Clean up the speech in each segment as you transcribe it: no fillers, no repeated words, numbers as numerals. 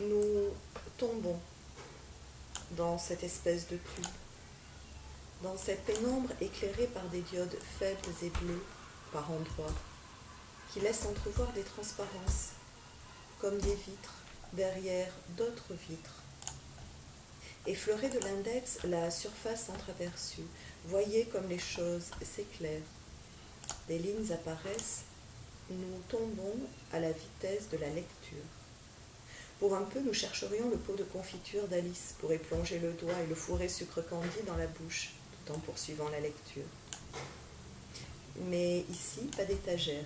Nous tombons dans cette espèce de tube, dans cette pénombre éclairée par des diodes faibles et bleues par endroits, qui laissent entrevoir des transparences, comme des vitres derrière d'autres vitres. Effleurée de l'index, la surface entreaperçue, voyez comme les choses s'éclairent. Des lignes apparaissent, nous tombons à la vitesse de la lecture. Pour un peu, nous chercherions le pot de confiture d'Alice pour y plonger le doigt et le fourrer sucre candi dans la bouche, tout en poursuivant la lecture. Mais ici, pas d'étagère.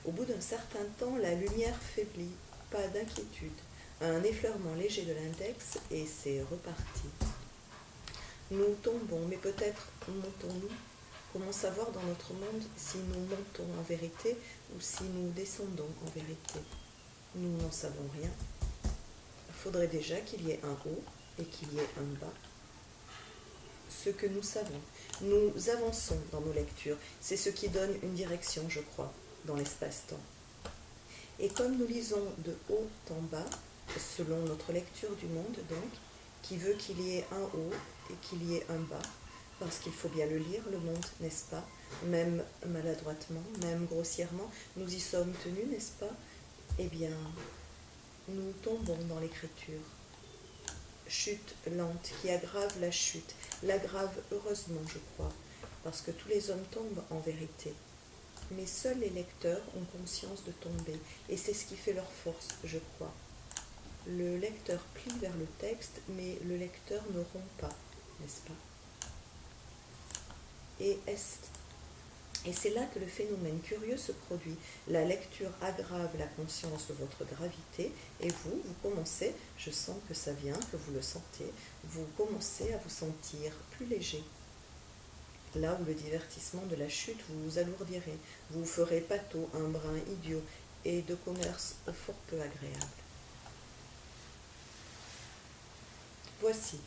Au bout d'un certain temps, la lumière faiblit, pas d'inquiétude, un effleurement léger de l'index et c'est reparti. Nous tombons, mais peut-être montons-nous. Comment savoir dans notre monde si nous montons en vérité ou si nous descendons en vérité? Nous n'en savons rien. Il faudrait déjà qu'il y ait un haut et qu'il y ait un bas. Ce que nous savons, nous avançons dans nos lectures. C'est ce qui donne une direction, je crois, dans l'espace-temps. Et comme nous lisons de haut en bas, selon notre lecture du monde donc, qui veut qu'il y ait un haut et qu'il y ait un bas, parce qu'il faut bien le lire, le monde, n'est-ce pas? Même maladroitement, même grossièrement, nous y sommes tenus, n'est-ce pas? Eh bien, nous tombons dans l'écriture. Chute lente qui aggrave la chute, l'aggrave heureusement, je crois, parce que tous les hommes tombent en vérité. Mais seuls les lecteurs ont conscience de tomber, et c'est ce qui fait leur force, je crois. Le lecteur plie vers le texte, mais le lecteur ne rompt pas, n'est-ce pas? Et c'est là que le phénomène curieux se produit. La lecture aggrave la conscience de votre gravité, et vous commencez, je sens que ça vient, que vous le sentez, vous commencez à vous sentir plus léger. Là où le divertissement de la chute vous alourdirait, vous ferez pâteau, un brin idiot, et de commerce fort peu agréable. Voici.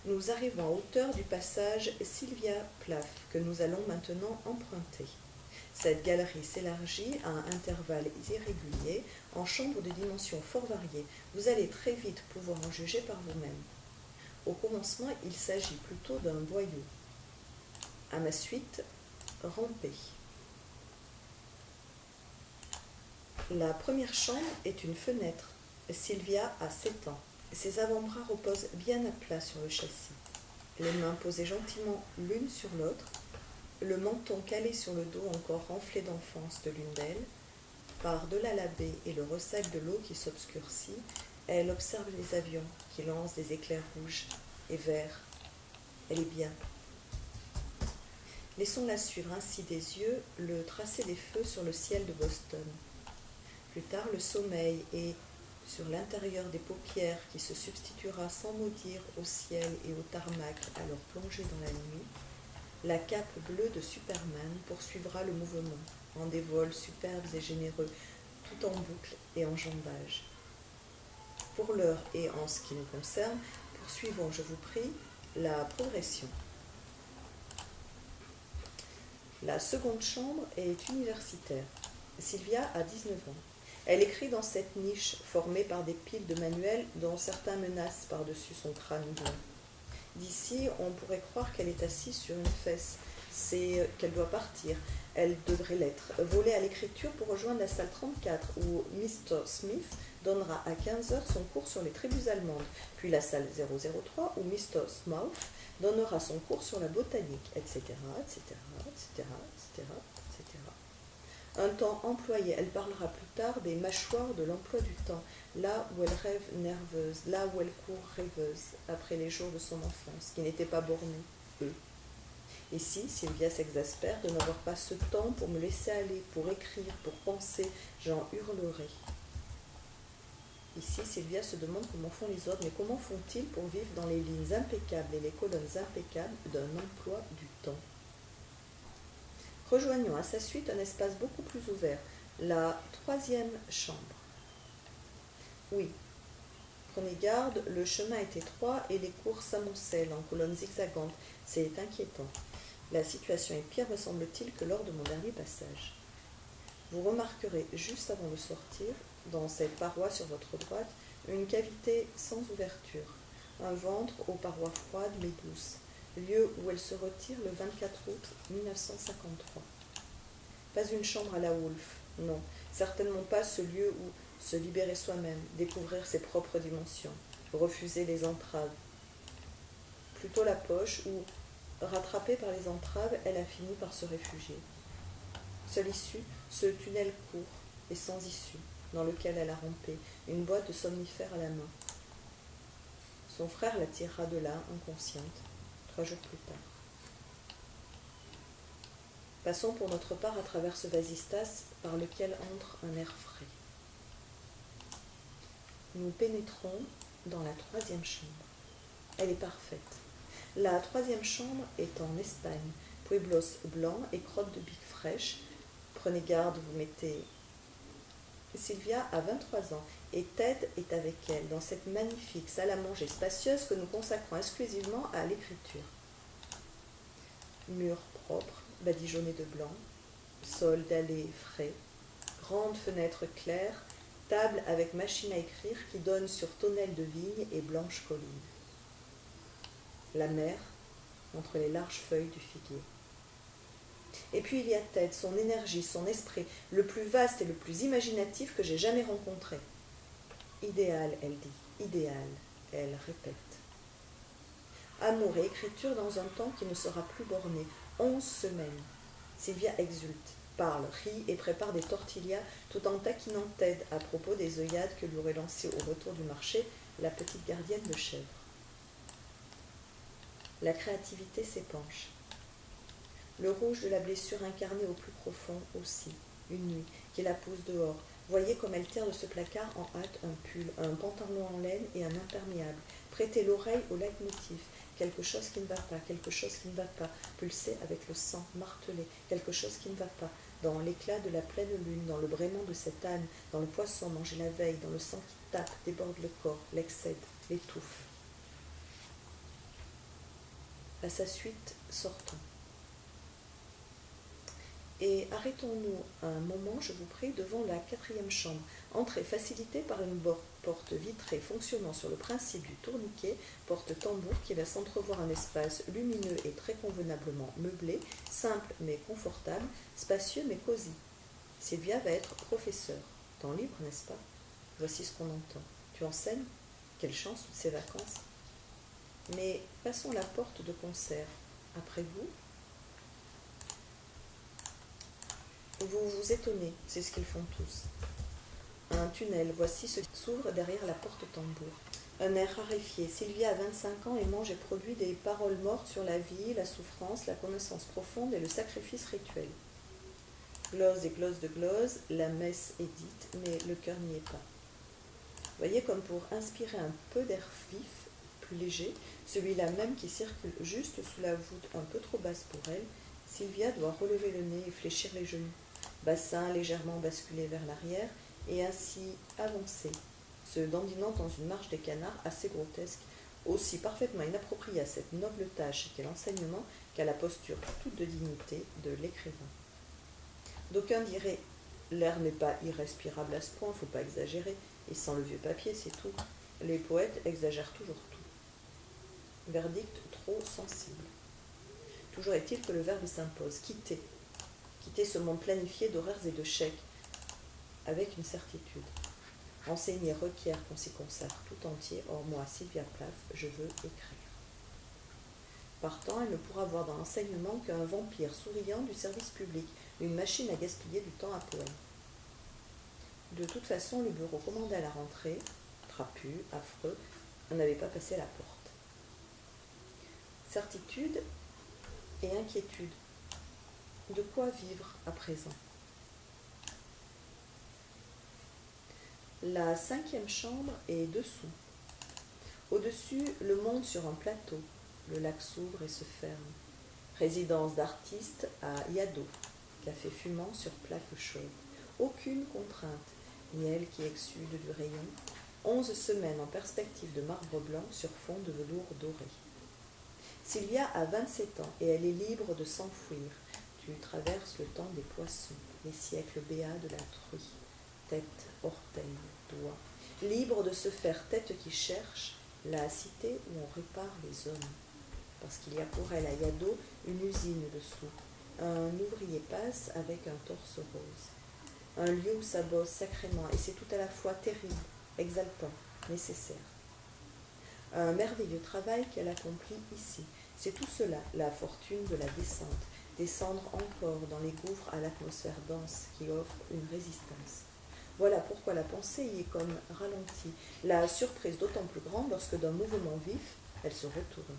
Nous arrivons à hauteur du passage Sylvia Plath que nous allons maintenant emprunter. Cette galerie s'élargit à intervalles irréguliers, en chambres de dimensions fort variées. Vous allez très vite pouvoir en juger par vous-même. Au commencement, il s'agit plutôt d'un boyau. À ma suite, rampez. La première chambre est une fenêtre. Sylvia a 7 ans. Ses avant-bras reposent bien à plat sur le châssis. Les mains posées gentiment l'une sur l'autre, le menton calé sur le dos encore renflé d'enfance de l'une d'elles. Par-delà la baie et le ressac de l'eau qui s'obscurcit, elle observe les avions qui lancent des éclairs rouges et verts. Elle est bien. Laissons-la suivre ainsi des yeux le tracé des feux sur le ciel de Boston. Plus tard, le sommeil et sur l'intérieur des paupières qui se substituera sans mot dire au ciel et au tarmac à leur plongée dans la nuit, la cape bleue de Superman poursuivra le mouvement en des vols superbes et généreux, tout en boucle et en jambage. Pour l'heure et en ce qui nous concerne, poursuivons, je vous prie, la progression. La seconde chambre est universitaire. Sylvia a 19 ans. Elle écrit dans cette niche formée par des piles de manuels dont certains menacent par-dessus son crâne blanc. D'ici, on pourrait croire qu'elle est assise sur une fesse. C'est qu'elle doit partir. Elle devrait l'être. Voler à l'écriture pour rejoindre la salle 34 où Mr. Smith donnera à 15h son cours sur les tribus allemandes, puis la salle 003 où Mr. Smouth donnera son cours sur la botanique, etc., etc., etc., etc., etc. Un temps employé, elle parlera plus tard des mâchoires de l'emploi du temps, là où elle rêve nerveuse, là où elle court rêveuse, après les jours de son enfance, qui n'étaient pas bornés, eux. Et si Sylvia s'exaspère de n'avoir pas ce temps pour me laisser aller, pour écrire, pour penser, j'en hurlerai. Ici, Sylvia se demande comment font les autres, mais comment font-ils pour vivre dans les lignes impeccables et les colonnes impeccables d'un emploi du temps? Rejoignons à sa suite un espace beaucoup plus ouvert, la troisième chambre. Oui, prenez garde, le chemin est étroit et les cours s'amoncellent en colonnes zigzagantes. C'est inquiétant. La situation est pire, me semble-t-il, que lors de mon dernier passage. Vous remarquerez juste avant de sortir dans cette paroi sur votre droite, une cavité sans ouverture, un ventre aux parois froides mais douces, lieu où elle se retire le 24 août 1953. Pas une chambre à la Woolf, non, certainement pas ce lieu où se libérer soi-même, découvrir ses propres dimensions, refuser les entraves. Plutôt la poche où, rattrapée par les entraves, elle a fini par se réfugier. Seule issue, ce tunnel court et sans issue, dans lequel elle a rampé, une boîte de somnifères à la main. Son frère la tirera de là, inconsciente, 3 jours plus tard. Passons pour notre part à travers ce vasistas par lequel entre un air frais. Nous pénétrons dans la 3e chambre. Elle est parfaite. La 3e chambre est en Espagne, pueblos blancs et crottes de bique fraîches. Prenez garde, vous mettez... Sylvia a 23 ans et Ted est avec elle dans cette magnifique salle à manger spacieuse que nous consacrons exclusivement à l'écriture. Murs propres, badigeonnés de blanc, sol dallé frais, grande fenêtre claire, table avec machine à écrire qui donne sur tonnelle de vigne et blanche colline. La mer entre les larges feuilles du figuier. Et puis il y a Ted, son énergie, son esprit, le plus vaste et le plus imaginatif que j'ai jamais rencontré. Idéal, elle dit, idéal, elle répète. Amour et écriture dans un temps qui ne sera plus borné. 11 semaines. Sylvia exulte, parle, rit et prépare des tortillas tout en taquinant Ted à propos des œillades que lui aurait lancées au retour du marché la petite gardienne de chèvre. La créativité s'épanche. Le rouge de la blessure incarnée au plus profond aussi, une nuit, qui la pousse dehors. Voyez comme elle tire de ce placard en hâte un pull, un pantalon en laine et un imperméable. Prêtez l'oreille au leitmotiv. Quelque chose qui ne va pas, quelque chose qui ne va pas, pulsé avec le sang, martelé, quelque chose qui ne va pas, dans l'éclat de la pleine lune, dans le braiement de cet âne, dans le poisson mangé la veille, dans le sang qui tape, déborde le corps, l'excède, l'étouffe. À sa suite, sortons. Et arrêtons-nous un moment, je vous prie, devant la 4e chambre. Entrée facilitée par une porte vitrée fonctionnant sur le principe du tourniquet, porte-tambour qui laisse entrevoir un espace lumineux et très convenablement meublé, simple mais confortable, spacieux mais cosy. Sylvia va être professeure. Temps libre, n'est-ce pas? Voici ce qu'on entend. Tu enseignes? Quelle chance, toutes ces vacances. Mais passons la porte de concert. Après vous? Vous vous étonnez, c'est ce qu'ils font tous. Un tunnel, voici ce qui s'ouvre derrière la porte-tambour. Un air raréfié. Sylvia a 25 ans et mange et produit des paroles mortes sur la vie, la souffrance, la connaissance profonde et le sacrifice rituel. Glose et glose de glose, la messe est dite, mais le cœur n'y est pas. Voyez comme pour inspirer un peu d'air vif, plus léger, celui-là même qui circule juste sous la voûte un peu trop basse pour elle, Sylvia doit relever le nez et fléchir les genoux, bassin légèrement basculé vers l'arrière et ainsi avancer, se dandinant dans une marche des canards assez grotesque, aussi parfaitement inappropriée à cette noble tâche qu'est l'enseignement qu'à la posture toute de dignité de l'écrivain. D'aucuns diraient « l'air n'est pas irrespirable à ce point, faut pas exagérer, et sans le vieux papier, c'est tout. Les poètes exagèrent toujours tout. » Verdict trop sensible. Toujours est-il que le verbe s'impose, quitter ce monde planifié d'horaires et de chèques, avec une certitude. Enseigner requiert qu'on s'y consacre tout entier, or moi, Sylvia Plath, je veux écrire. Partant, elle ne pourra voir dans l'enseignement qu'un vampire souriant du service public, une machine à gaspiller du temps à poème. De toute façon, le bureau commandé à la rentrée, trapu, affreux, n'avait pas passé la porte. Certitude et inquiétude. De quoi vivre à présent? La 5e chambre est dessous. Au-dessus, le monde sur un plateau. Le lac s'ouvre et se ferme. Résidence d'artiste à Yaddo. Café fumant sur plaque chaude. Aucune contrainte, ni elle qui exsude du rayon. 11 semaines en perspective de marbre blanc sur fond de velours doré. Sylvia a 27 ans et elle est libre de s'enfuir. Tu traverses le temps des poissons, les siècles béats de la truie. tête, orteil, doigt, libre de se faire tête qui cherche la cité où on répare les hommes. Parce qu'il y a pour elle à Yado une usine dessous. Un ouvrier passe avec un torse rose. Un lieu où ça bosse sacrément, et c'est tout à la fois terrible, exaltant, nécessaire. Un merveilleux travail qu'elle accomplit ici. C'est tout cela, la fortune de la descente. Descendre encore dans les gouffres à l'atmosphère dense qui offre une résistance. Voilà pourquoi la pensée y est comme ralentie. La surprise d'autant plus grande lorsque d'un mouvement vif, elle se retourne.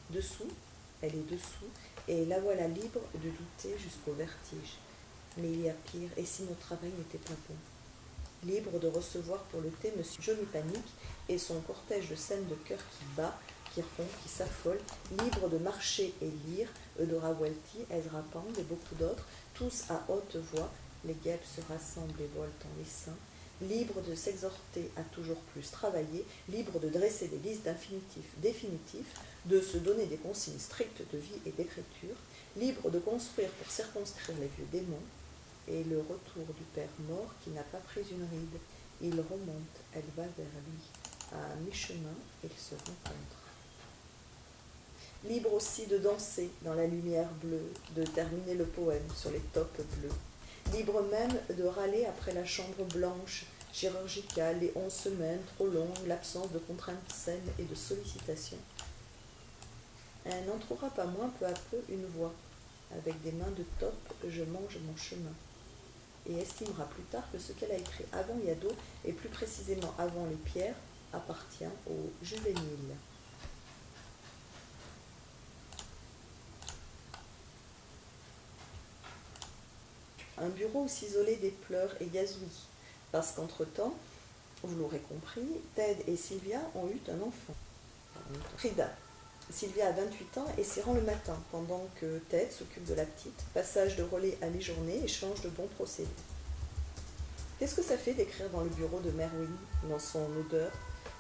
Dessous, elle est dessous, et la voilà libre de douter jusqu'au vertige. Mais il y a pire, et si notre travail n'était pas bon? Libre de recevoir pour le thé Monsieur Johnny Panique et son cortège de scènes de cœur qui bat, qui rompt, qui s'affole, libre de marcher et lire, Eudora Welty, Ezra Pound et beaucoup d'autres, tous à haute voix, les guêpes se rassemblent et volent en les seins, libre de s'exhorter à toujours plus travailler, libre de dresser des listes d'infinitifs définitifs, de se donner des consignes strictes de vie et d'écriture, libre de construire pour circonscrire les vieux démons, et le retour du père mort qui n'a pas pris une ride. Il remonte, elle va vers lui. À mi-chemin, ils se rencontrent. Libre aussi de danser dans la lumière bleue, de terminer le poème sur les topes bleus. Libre même de râler après la chambre blanche, chirurgicale, les 11 semaines trop longues, l'absence de contraintes saines et de sollicitations. Elle n'en trouvera pas moins peu à peu une voix. Avec des mains de taupe, je mange mon chemin. Et estimera plus tard que ce qu'elle a écrit avant Yado, et plus précisément avant les pierres, appartient aux juvéniles. Un bureau où s'isolait des pleurs et gazouillis, parce qu'entre-temps, vous l'aurez compris, Ted et Sylvia ont eu un enfant. Frida. Sylvia a 28 ans et s'y rend le matin, pendant que Ted s'occupe de la petite, passage de relais à mi-journée, échange de bons procédés. Qu'est-ce que ça fait d'écrire dans le bureau de Merwin, dans son odeur,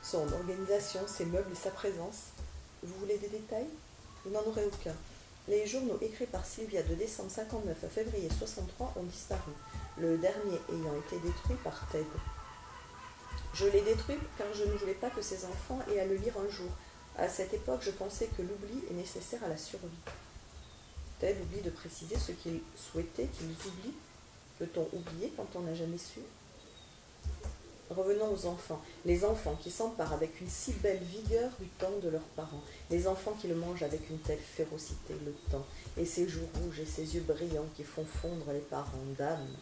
son organisation, ses meubles et sa présence? Vous voulez des détails? Vous n'en aurez aucun. Les journaux écrits par Sylvia de décembre 59 à février 63 ont disparu, le dernier ayant été détruit par Ted. Je l'ai détruit car je ne voulais pas que ses enfants aient à le lire un jour. À cette époque, je pensais que l'oubli est nécessaire à la survie. Ted oublie de préciser ce qu'il souhaitait qu'ils oublient. Peut-on oublier quand on n'a jamais su? Revenons aux enfants. Les enfants qui s'emparent avec une si belle vigueur du temps de leurs parents. Les enfants qui le mangent avec une telle férocité, le temps. Et ses joues rouges et ses yeux brillants qui font fondre les parents d'âme.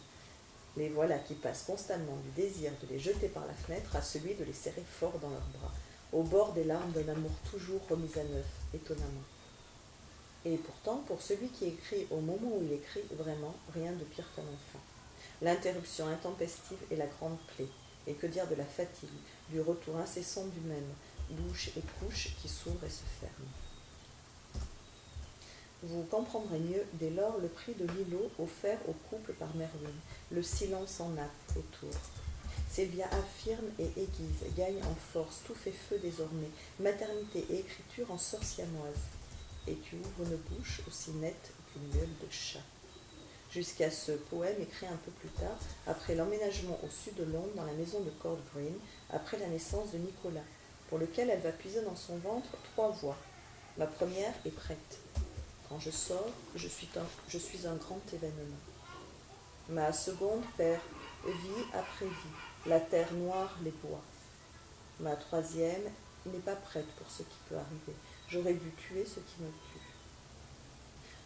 Les voilà qui passent constamment du désir de les jeter par la fenêtre à celui de les serrer fort dans leurs bras, au bord des larmes d'un amour toujours remis à neuf, étonnamment. Et pourtant, pour celui qui écrit au moment où il écrit, vraiment rien de pire qu'un enfant. L'interruption intempestive est la grande plaie. Et que dire de la fatigue, du retour incessant du même, bouche et couche qui s'ouvrent et se ferment. Vous comprendrez mieux dès lors le prix de l'îlot offert au couple par Merwin, le silence en nappe autour. Sylvia affirme et aiguise, gagne en force, tout fait feu désormais, maternité et écriture en sorcianoise. Et tu ouvres une bouche aussi nette qu'une gueule de chat. Jusqu'à ce poème écrit un peu plus tard, après l'emménagement au sud de Londres dans la maison de Court Green, après la naissance de Nicolas, pour lequel elle va puiser dans son ventre 3 voix. Ma première est prête. Quand je sors, je suis un grand événement. Ma seconde perd vie après vie, la terre noire, les bois. Ma troisième n'est pas prête pour ce qui peut arriver. J'aurais dû tuer ce qui me tue.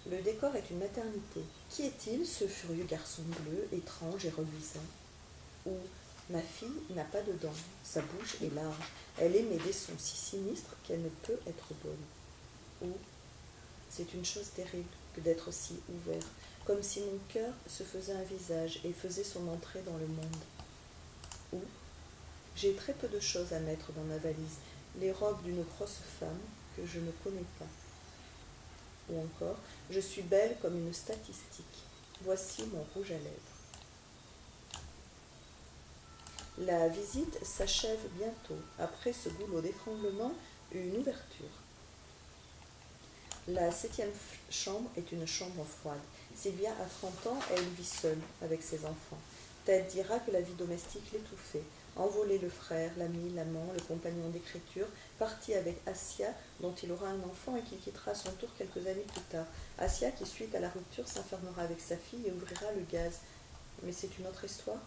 Le décor est une maternité. Qui est-il, ce furieux garçon bleu, étrange et reluisant? Ou ma fille n'a pas de dents, sa bouche est large, elle émet des sons si sinistres qu'elle ne peut être bonne. Ou c'est une chose terrible que d'être si ouvert, comme si mon cœur se faisait un visage et faisait son entrée dans le monde. Ou j'ai très peu de choses à mettre dans ma valise, les robes d'une grosse femme que je ne connais pas. Ou encore, je suis belle comme une statistique. Voici mon rouge à lèvres. La visite s'achève bientôt. Après ce goulot d'étranglement, une ouverture. La 7e chambre est une chambre froide. Sylvia a 30 ans, elle vit seule avec ses enfants. Ted dira que la vie domestique l'étouffait. Envolé le frère, l'ami, l'amant, le compagnon d'écriture, parti avec Assia, dont il aura un enfant et qui quittera à son tour quelques années plus tard. Assia qui, suite à la rupture, s'enfermera avec sa fille et ouvrira le gaz. Mais c'est une autre histoire.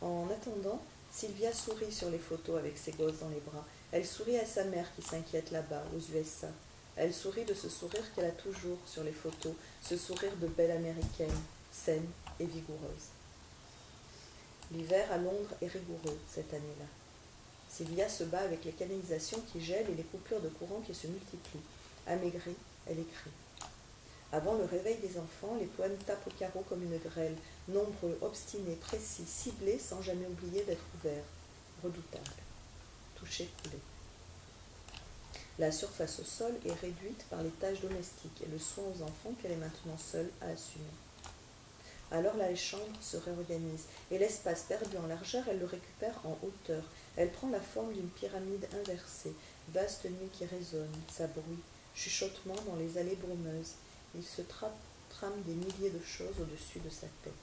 En attendant, Sylvia sourit sur les photos avec ses gosses dans les bras. Elle sourit à sa mère qui s'inquiète là-bas, aux USA. Elle sourit de ce sourire qu'elle a toujours sur les photos, ce sourire de belle américaine, saine et vigoureuse. L'hiver à Londres est rigoureux cette année-là. Sylvia se bat avec les canalisations qui gèlent et les coupures de courant qui se multiplient. Amaigrie, elle écrit. Avant le réveil des enfants, les poèmes tapent au carreau comme une grêle, nombreux, obstinés, précis, ciblés sans jamais oublier d'être ouverts, redoutables, touchés, coulés. La surface au sol est réduite par les tâches domestiques et le soin aux enfants qu'elle est maintenant seule à assumer. Alors la chambre se réorganise, et l'espace perdu en largeur, elle le récupère en hauteur. Elle prend la forme d'une pyramide inversée, vaste nuit qui résonne, s'abrouille, chuchotement dans les allées brumeuses. Il se trame des milliers de choses au-dessus de sa tête.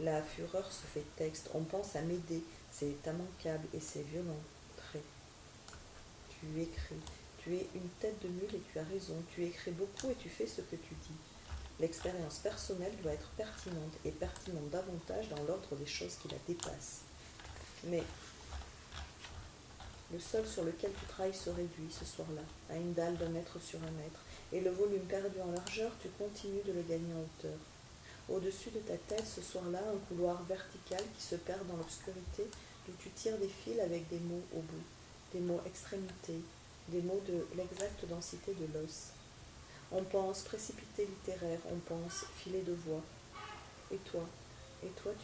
La fureur se fait texte, on pense à Médée, c'est immanquable et c'est violent, traits. Tu écris, tu es une tête de mule et tu as raison, tu écris beaucoup et tu fais ce que tu dis. L'expérience personnelle doit être pertinente et pertinente davantage dans l'ordre des choses qui la dépassent. Mais le sol sur lequel tu travailles se réduit ce soir-là à une dalle d'1 mètre sur 1 mètre, et le volume perdu en largeur, tu continues de le gagner en hauteur. Au-dessus de ta tête, ce soir-là, un couloir vertical qui se perd dans l'obscurité, d'où tu tires des fils avec des mots au bout, des mots extrémités, des mots de l'exacte densité de l'os. On pense précipité littéraire, on pense filet de voix. Et toi,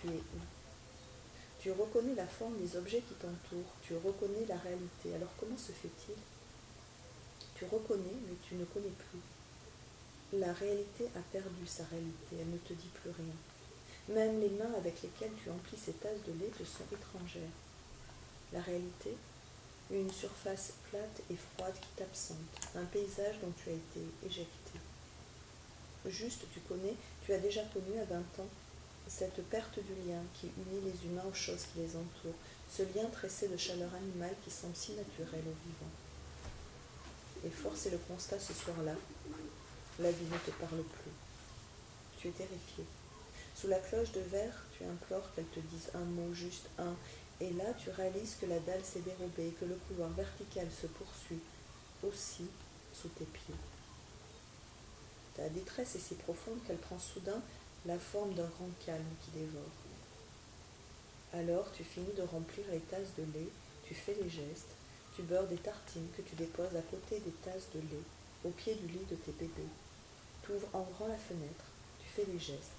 tu es où? Tu reconnais la forme des objets qui t'entourent, tu reconnais la réalité. Alors comment se fait-il? Tu reconnais, mais tu ne connais plus. La réalité a perdu sa réalité, elle ne te dit plus rien. Même les mains avec lesquelles tu emplis ces tasses de lait te sont étrangères. La réalité, une surface plate et froide qui t'absente, un paysage dont tu as été éjecté. Juste, tu as déjà connu à 20 ans cette perte du lien qui unit les humains aux choses qui les entourent, ce lien tressé de chaleur animale qui semble si naturel aux vivants. Et force est le constat ce soir-là, la vie ne te parle plus. Tu es terrifié. Sous la cloche de verre, tu implores qu'elle te dise un mot, juste un, et là tu réalises que la dalle s'est dérobée et que le couloir vertical se poursuit aussi sous tes pieds. Ta détresse est si profonde qu'elle prend soudain la forme d'un grand calme qui dévore. Alors tu finis de remplir les tasses de lait, tu fais les gestes, tu beurres des tartines que tu déposes à côté des tasses de lait, au pied du lit de tes bébés. Tu ouvres en grand la fenêtre, tu fais les gestes,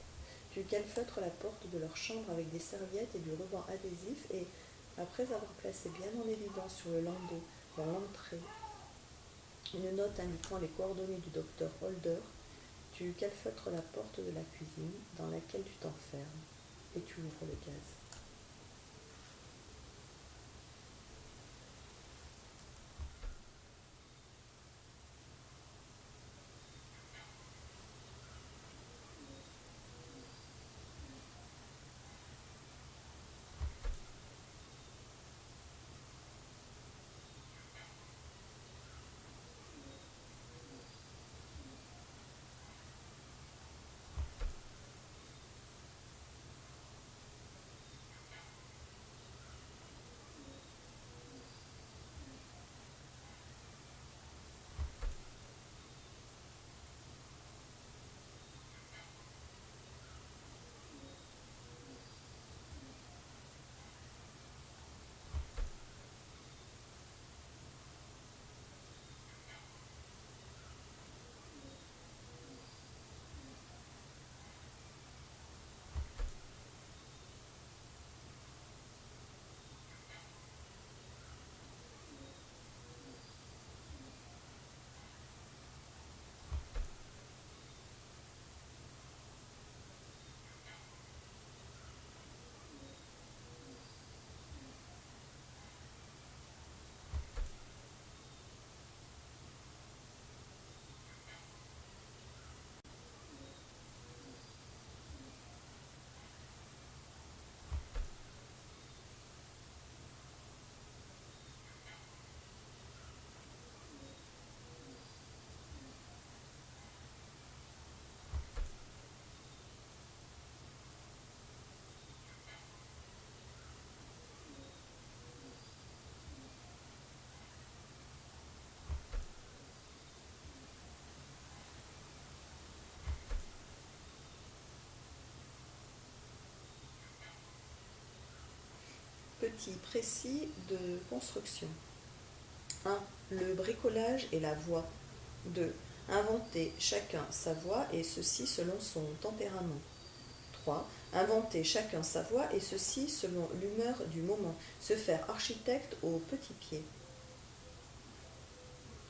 tu calfeutres la porte de leur chambre avec des serviettes et du ruban adhésif et, après avoir placé bien en évidence sur le landau, dans l'entrée, une note indiquant les coordonnées du docteur Holder, tu calfeutres la porte de la cuisine dans laquelle tu t'enfermes et tu ouvres le gaz. outils précis de construction. 1. Le bricolage et la voie. 2. Inventer chacun sa voie et ceci selon son tempérament. 3. Inventer chacun sa voie et ceci selon l'humeur du moment. Se faire architecte au petit pied.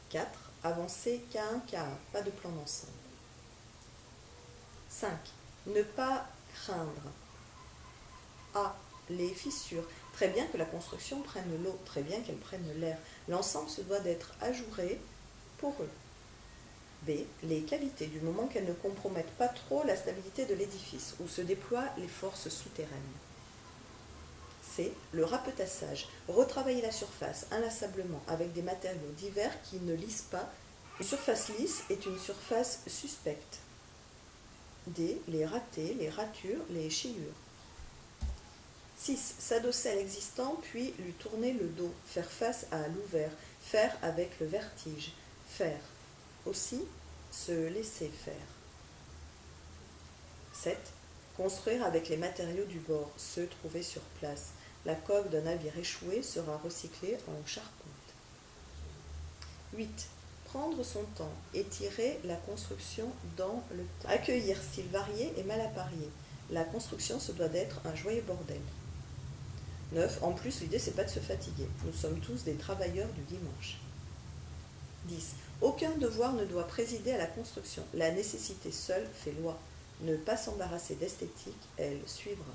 4. Avancer cas un, cas un. Pas de plan d'ensemble. 5. Ne pas craindre. A. Les fissures. Très bien que la construction prenne l'eau, très bien qu'elle prenne l'air. L'ensemble se doit d'être ajouré pour eux. B. Les cavités, du moment qu'elles ne compromettent pas trop la stabilité de l'édifice, où se déploient les forces souterraines. C. Le rapetassage. Retravailler la surface inlassablement avec des matériaux divers qui ne lissent pas. Une surface lisse est une surface suspecte. D. Les ratés, les ratures, les chiures. 6. S'adosser à l'existant, puis lui tourner le dos, faire face à l'ouvert, faire avec le vertige, faire. Aussi, se laisser faire. 7. Construire avec les matériaux du bord, ceux trouvés sur place. La coque d'un navire échoué sera recyclée en charpente. 8. Prendre son temps, étirer la construction dans le temps. Accueillir style varié et mal apparié. La construction se doit d'être un joyeux bordel. 9. En plus, l'idée, c'est pas de se fatiguer. Nous sommes tous des travailleurs du dimanche. 10. Aucun devoir ne doit présider à la construction. La nécessité seule fait loi. Ne pas s'embarrasser d'esthétique, elle suivra.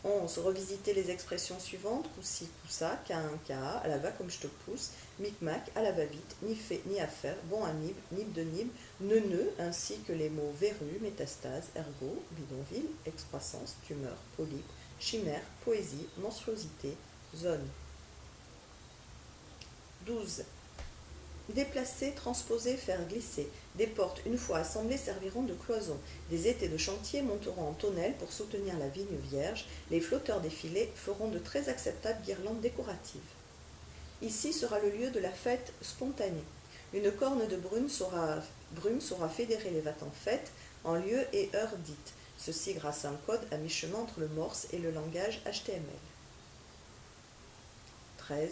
11. Revisiter les expressions suivantes, coup-ci, coup-ça, cas-un, cas-a, à la va comme je te pousse, micmac, à la va-vite, ni fait, ni à faire, bon à nib de nib, neuneu, ainsi que les mots verrue, métastase, ergot, bidonville, excroissance, tumeur, polype, chimère, poésie, monstruosité, zone. 12. Déplacer, transposer, faire glisser. Des portes, une fois assemblées, serviront de cloison. Des étais de chantier monteront en tonnelle pour soutenir la vigne vierge. Les flotteurs des filets feront de très acceptables guirlandes décoratives. Ici sera le lieu de la fête spontanée. Une corne de brume saura fédérer les va-t-en-fête en lieu et heure dites. Ceci grâce à un code à mi-chemin entre le morse et le langage HTML. 13.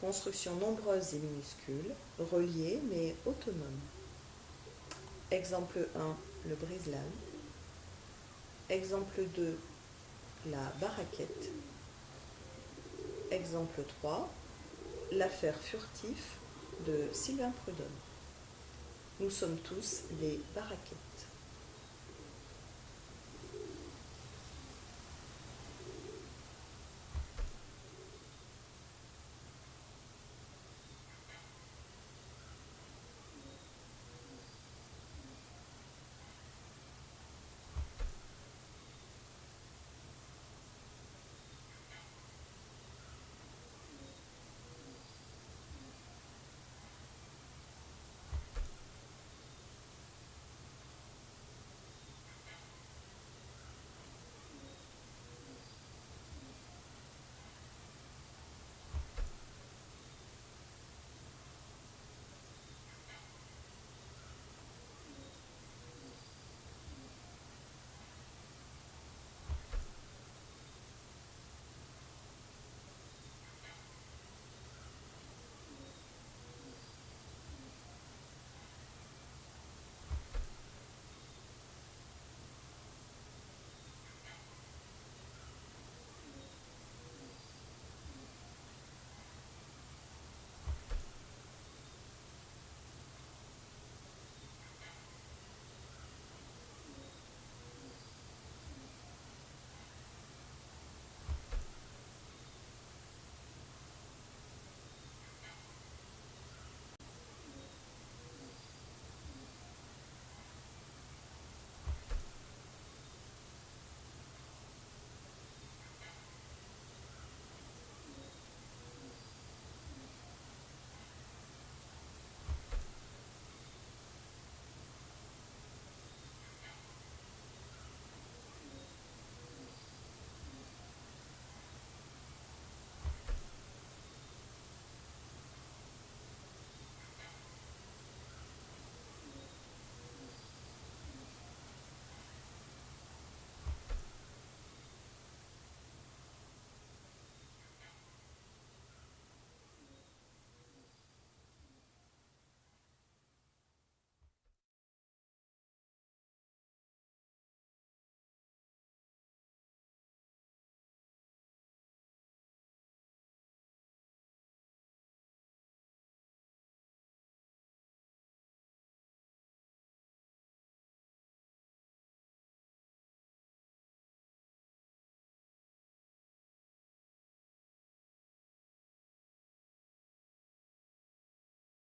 Constructions nombreuses et minuscules, reliées mais autonomes. Exemple 1, le brise-lames. Exemple 2, la baraquette. Exemple 3, l'affaire furtif de Sylvain Prudhomme. Nous sommes tous des baraquettes.